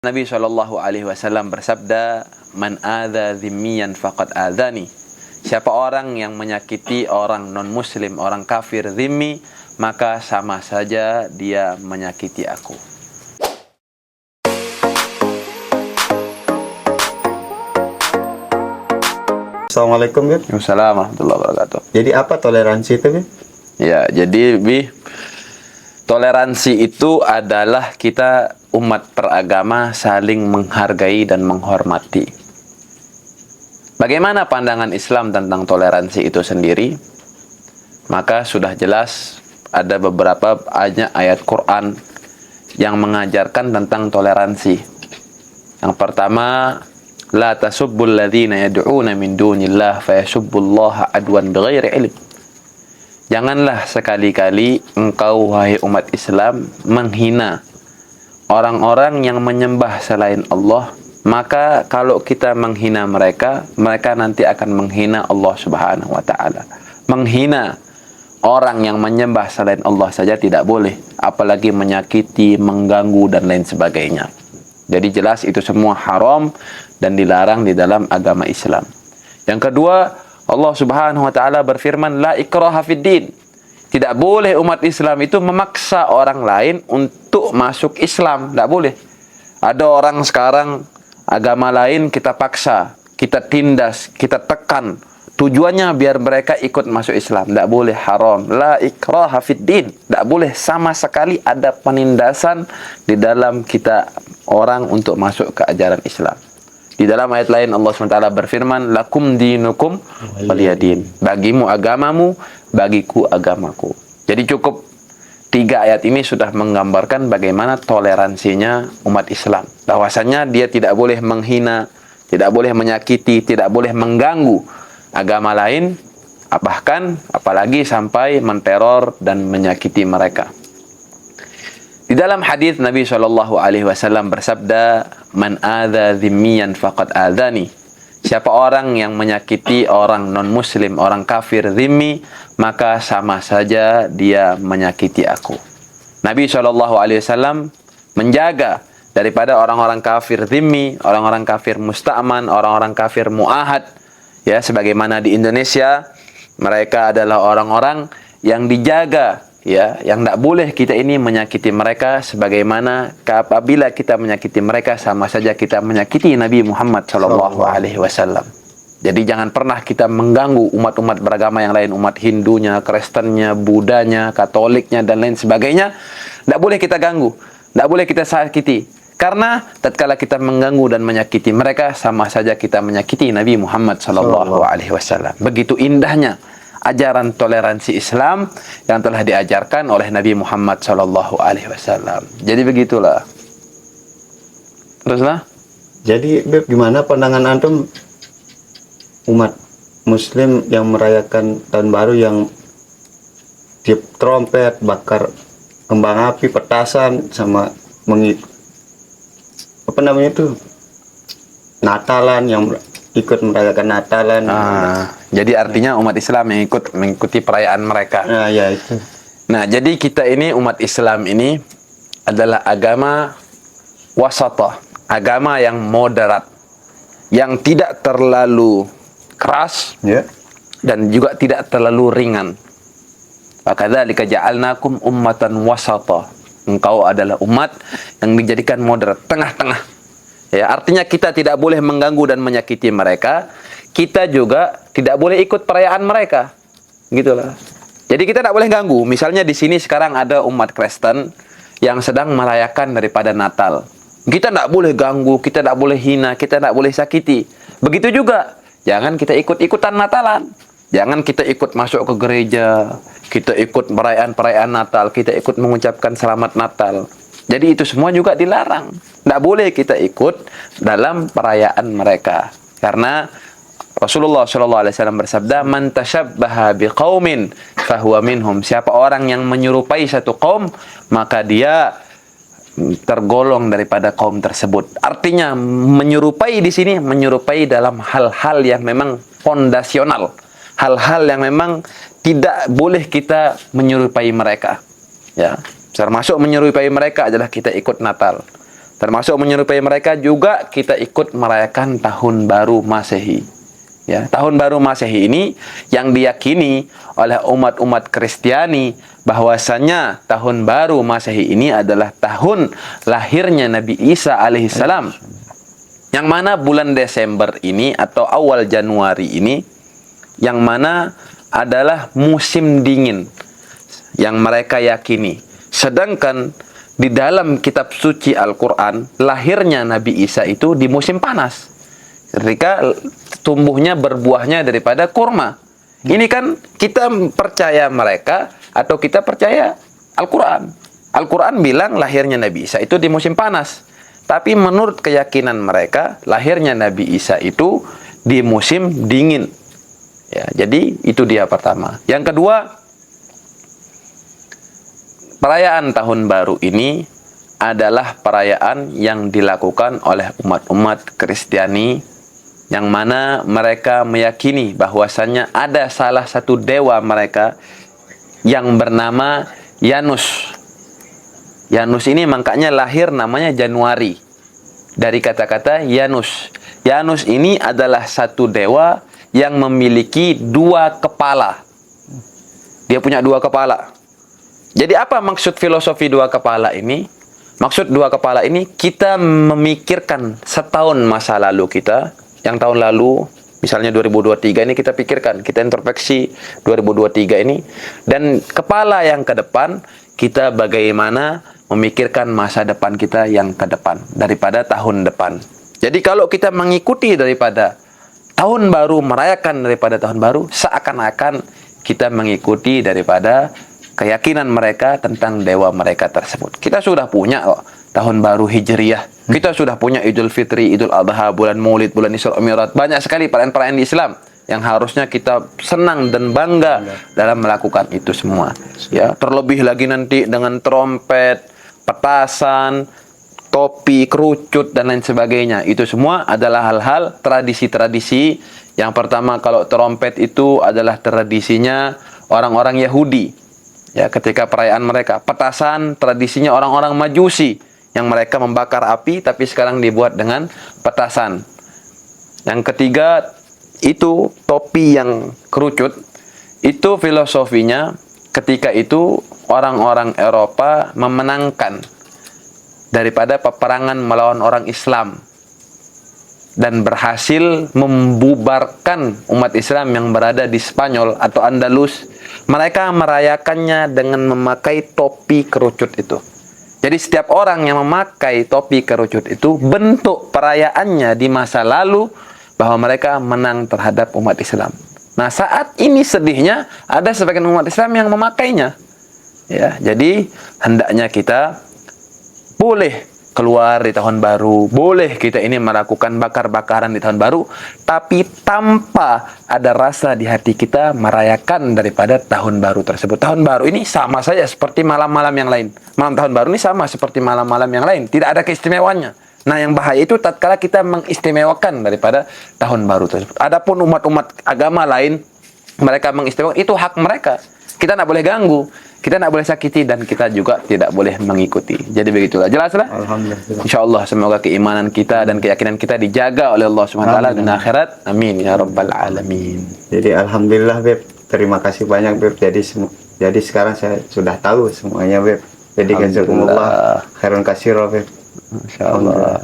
Nabi SAW bersabda, "Man adza dzimmiyan faqad adzani." Siapa orang yang menyakiti orang non-muslim, orang kafir zimmi, maka sama saja dia menyakiti aku. Assalamualaikum, Bib. Waalaikumsalam warahmatullahi wabarakatuh. Jadi apa toleransi itu, Bib? Ya, jadi toleransi itu adalah kita umat beragama saling menghargai dan menghormati. Bagaimana pandangan Islam tentang toleransi itu sendiri? Maka sudah jelas ada beberapa ayat Quran yang mengajarkan tentang toleransi. Yang pertama, la tasubbul ladzina yad'una min dunillah fayasubbullaha adwan bighairi ilm. Janganlah sekali-kali engkau, wahai umat Islam, menghina orang-orang yang menyembah selain Allah. Maka kalau kita menghina mereka, mereka nanti akan menghina Allah Subhanahu wa ta'ala. Menghina orang yang menyembah selain Allah saja tidak boleh, apalagi menyakiti, mengganggu, dan lain sebagainya. Jadi jelas itu semua haram dan dilarang di dalam agama Islam. Yang kedua, Allah Subhanahu wa ta'ala berfirman, la ikraha fid din. Tidak boleh umat Islam itu memaksa orang lain untuk masuk Islam. Tidak boleh. Ada orang sekarang agama lain kita paksa, kita tindas, kita tekan. Tujuannya biar mereka ikut masuk Islam. Tidak boleh, haram. La ikraha fid din. Tidak boleh sama sekali ada penindasan di dalam kita orang untuk masuk ke ajaran Islam. Di dalam ayat lain Allah SWT berfirman, lakum dinukum waliyadin. Bagimu agamamu, bagiku agamaku. Jadi cukup 3 ayat ini sudah menggambarkan bagaimana toleransinya umat Islam. Bahwasannya dia tidak boleh menghina, tidak boleh menyakiti, tidak boleh mengganggu agama lain, bahkan apalagi sampai menteror dan menyakiti mereka. Di dalam hadis Nabi SAW bersabda, man adza dzimmiyan faqad adzani. Siapa orang yang menyakiti orang non-muslim, orang kafir zimmi, maka sama saja dia menyakiti aku. Nabi SAW menjaga daripada orang-orang kafir zimmi, orang-orang kafir musta'man, orang-orang kafir mu'ahad. Ya, sebagaimana di Indonesia, mereka adalah orang-orang yang dijaga, ya, yang tidak boleh kita ini menyakiti mereka, sebagaimana apabila kita menyakiti mereka sama saja kita menyakiti Nabi Muhammad SAW. Jadi jangan pernah kita mengganggu umat-umat beragama yang lain, umat Hindunya, Kristennya, Budanya, Katoliknya, dan lain sebagainya. Tidak boleh kita ganggu, tidak boleh kita sakiti. Karena tatkala kita mengganggu dan menyakiti mereka, sama saja kita menyakiti Nabi Muhammad SAW. Begitu indahnya ajaran toleransi Islam yang telah diajarkan oleh Nabi Muhammad SAW. Jadi begitulah. Teruslah. Jadi, Beb, gimana pandangan antum umat Muslim yang merayakan tahun baru yang tiup trompet, bakar kembang api, petasan, sama Natalan, yang ikut merayakan Natalan. Jadi artinya umat Islam yang mengikuti perayaan mereka. Nah, ya itu. Nah, jadi kita ini umat Islam ini adalah agama wasatah, agama yang moderat, yang tidak terlalu keras, Ya. dan juga tidak terlalu ringan. Wakadzalika ja'alnakum ummatan wasatah. Engkau adalah umat yang dijadikan moderat, tengah-tengah. Ya, artinya kita tidak boleh mengganggu dan menyakiti mereka. Kita juga tidak boleh ikut perayaan mereka. Gitulah. Jadi kita tidak boleh ganggu. Misalnya di sini sekarang ada umat Kristen yang sedang merayakan daripada Natal. Kita tidak boleh ganggu, kita tidak boleh hina, kita tidak boleh sakiti. Begitu juga, jangan kita ikut-ikutan Natalan. Jangan kita ikut masuk ke gereja, kita ikut perayaan-perayaan Natal, kita ikut mengucapkan selamat Natal. Jadi itu semua juga dilarang. Tidak boleh kita ikut dalam perayaan mereka. Karena Rasulullah SAW bersabda, man tashabbaha biqaumin fahuwa minhum. Siapa orang yang menyerupai satu kaum, maka dia tergolong daripada kaum tersebut. Artinya menyerupai di sini menyerupai dalam hal-hal yang memang fondasional, hal-hal yang memang tidak boleh kita menyerupai mereka. Ya, termasuk menyerupai mereka adalah kita ikut Natal. Termasuk menyerupai mereka juga kita ikut merayakan Tahun Baru Masehi. Ya, Tahun Baru Masehi ini yang diyakini oleh umat-umat Kristiani bahwasanya Tahun Baru Masehi ini adalah tahun lahirnya Nabi Isa alaihissalam. Yang mana bulan Desember ini atau awal Januari ini yang mana adalah musim dingin yang mereka yakini. Sedangkan di dalam kitab suci Al-Quran, lahirnya Nabi Isa itu di musim panas. Ketika tumbuhnya berbuahnya daripada kurma. Ini kan kita percaya mereka atau kita percaya Al-Quran. Al-Quran bilang lahirnya Nabi Isa itu di musim panas. Tapi menurut keyakinan mereka, lahirnya Nabi Isa itu di musim dingin. Ya, jadi itu dia pertama. Yang kedua, perayaan Tahun Baru ini adalah perayaan yang dilakukan oleh umat-umat Kristiani yang mana mereka meyakini bahwasannya ada salah satu dewa mereka yang bernama Janus. Janus ini makanya lahir namanya Januari dari kata-kata Janus. Janus ini adalah satu dewa yang memiliki dua kepala. Dia punya dua kepala. Jadi apa maksud filosofi dua kepala ini? Maksud dua kepala ini kita memikirkan setahun masa lalu kita, yang tahun lalu misalnya 2023 ini kita pikirkan, kita introspeksi 2023 ini, dan kepala yang ke depan kita bagaimana memikirkan masa depan kita yang ke depan daripada tahun depan. Jadi kalau kita mengikuti daripada tahun baru, merayakan daripada tahun baru, seakan-akan kita mengikuti daripada keyakinan mereka tentang dewa mereka tersebut. Kita sudah punya tahun baru Hijriyah. Kita sudah punya Idul Fitri, Idul Adha, bulan Maulid, bulan Isra Mi'raj. Banyak sekali perayaan-perayaan di Islam yang harusnya kita senang dan bangga dalam melakukan itu semua. Ya, terlebih lagi nanti dengan trompet, petasan, topi, kerucut dan lain sebagainya. Itu semua adalah hal-hal tradisi-tradisi. Yang pertama, kalau trompet itu adalah tradisinya orang-orang Yahudi. Ya, ketika perayaan mereka. Petasan tradisinya orang-orang Majusi yang mereka membakar api tapi sekarang dibuat dengan petasan. Yang ketiga, itu topi yang kerucut. Itu filosofinya ketika itu orang-orang Eropa memenangkan daripada peperangan melawan orang Islam dan berhasil membubarkan umat Islam yang berada di Spanyol atau Andalus. Mereka merayakannya dengan memakai topi kerucut itu. Jadi setiap orang yang memakai topi kerucut itu bentuk perayaannya di masa lalu bahwa mereka menang terhadap umat Islam. Nah, saat ini sedihnya ada sebagian umat Islam yang memakainya. Ya, jadi hendaknya kita boleh keluar di tahun baru, boleh kita ini melakukan bakar-bakaran di tahun baru, tapi tanpa ada rasa di hati kita merayakan daripada tahun baru tersebut. Tahun baru ini sama saja seperti malam-malam yang lain. Malam tahun baru ini sama seperti malam-malam yang lain, tidak ada keistimewaannya. Nah, yang bahaya itu tatkala kita mengistimewakan daripada tahun baru tersebut. Adapun umat-umat agama lain, mereka mengistimewakan, itu hak mereka. Kita tidak boleh ganggu, kita tidak boleh sakiti, dan kita juga tidak boleh mengikuti. Jadi begitulah. Jelaslah? Alhamdulillah. InsyaAllah semoga keimanan kita dan keyakinan kita dijaga oleh Allah SWT dan akhirat. Amin ya rabbal alamin. Jadi alhamdulillah Beb, terima kasih banyak Beb. Jadi sekarang saya sudah tahu semuanya Beb. Jadi jazakumullah khairan katsira Beb. Insyaallah.